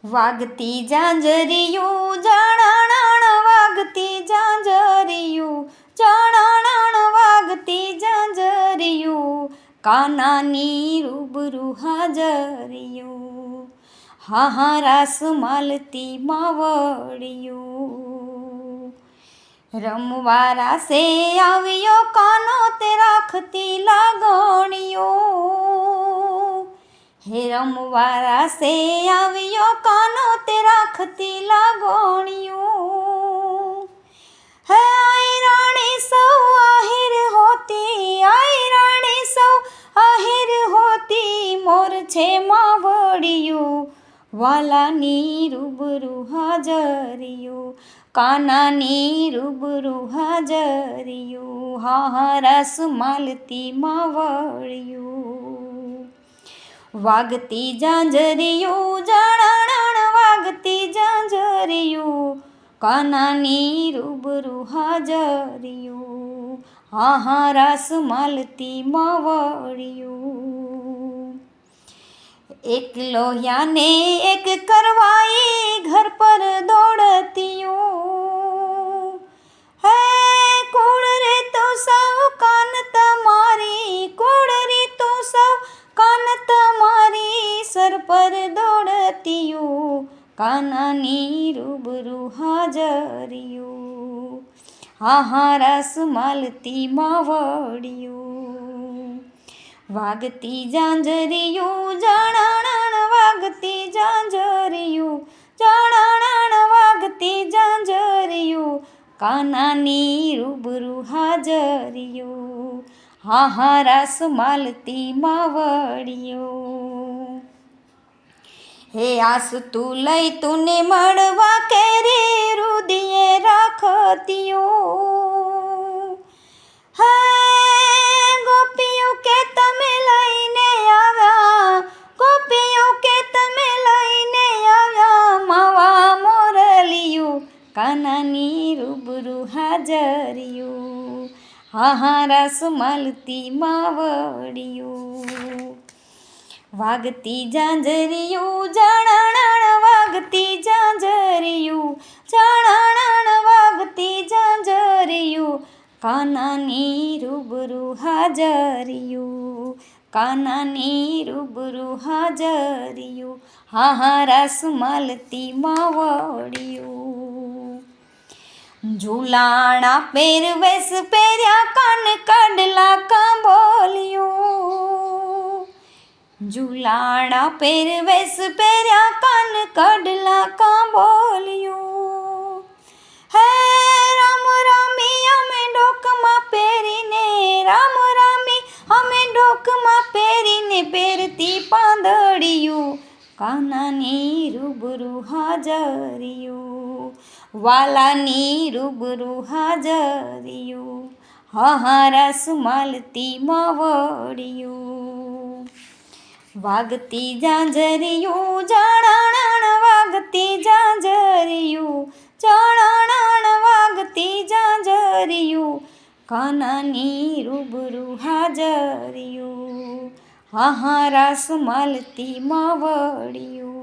વાગતી ઝાંઝરિયું જાણાણાણ વાગતી ઝાંઝરિયું જાણાણાણ વાગતી ઝાંઝરિયું કાનાની રૂબરૂ હાજરિયું હા રાસ માલતી માવડિયું રમવા રાસે આવ્યો કાનો તે રાખતી લાગણીઓ હે રમવા રાસે આવ્યો કાનો તે રાખતી લાગણીઓ હે આઈ રાણી સૌ આહિર હોતી આઈ રાણી સૌ આહિર હોતી મોર છે માવડિયું વાલાની રૂબરૂ હાજરિયું કાનાની રૂબરૂ હાજરિયું હા રસ માલતી માવડિયું વાગતી ઝાંઝરિયું જાણાણાણ વાગતી ઝાંઝરિયું કાનાની રૂબરૂ હાજરિયું હા રસ માલતી માવડિયું એક લોહિયાને એક કરવાઈ ઘર પર દોડતીયું હે કુળ રે તો સૌ કાન તમારી કુળ રે તો સૌ કાન તમારી સર પર દોડતીયું કાનાની રૂબરૂ હાજરિયું હા રસ માલતી માવડિયું વાગતી ઝાંઝરિયું જાણાણાણ વાગતી ઝાંઝરિયું જાણાણાણ વાગતી ઝાંઝરિયું કાનાની રૂબરૂ હાજરિયું હા રસ માલતી માવડિયું હે આસતું લઈ તુને મળવા કેરી રુદિયે રાખતીયું હે ગોપીઓ કે તમે લઈને આવ્યા ગોપીઓ કે તમે લઈને આવ્યા માવા મોરલિયું કાનાની રૂબરૂ હાજરિયું હા રસ માલતી માવડિયું વાગતી ઝાંઝરિયું જાણાણાણ વાગતી ઝાંઝરિયું જાણાણાણ વાગતી ઝાંઝરિયું કાનાની રૂબરૂ હાજરિયું કાનાની રૂબરૂ હાજરિયું હા રસ માલતી માવડિયું ઝૂલાણા પહેરવેશ પહેર્યા કાન કાઢલા કાંબોલિયું ઝૂલાણા પહેરવેશ પહેર્યા કાન કાઢલા કાંબોલિયું હે રામ રામી અમે ડોકમાં પહેરીને રામ રામી અમે ડોકમાં પહેરીને પહેરતી પાંદડિયું કાનાની રૂબરૂ હાજરિયું વાલાની રૂબરૂ હાજરિયું હા રસ માલતી માવડિયું વાગતી ઝાંઝરિયું જાણાણાણ વાગતી ઝાંઝરિયું જાણાણાણ વાગતી ઝાંઝરિયું કાનાની રૂબરૂ હાજરિયું હા રસ માલતી માવડિયું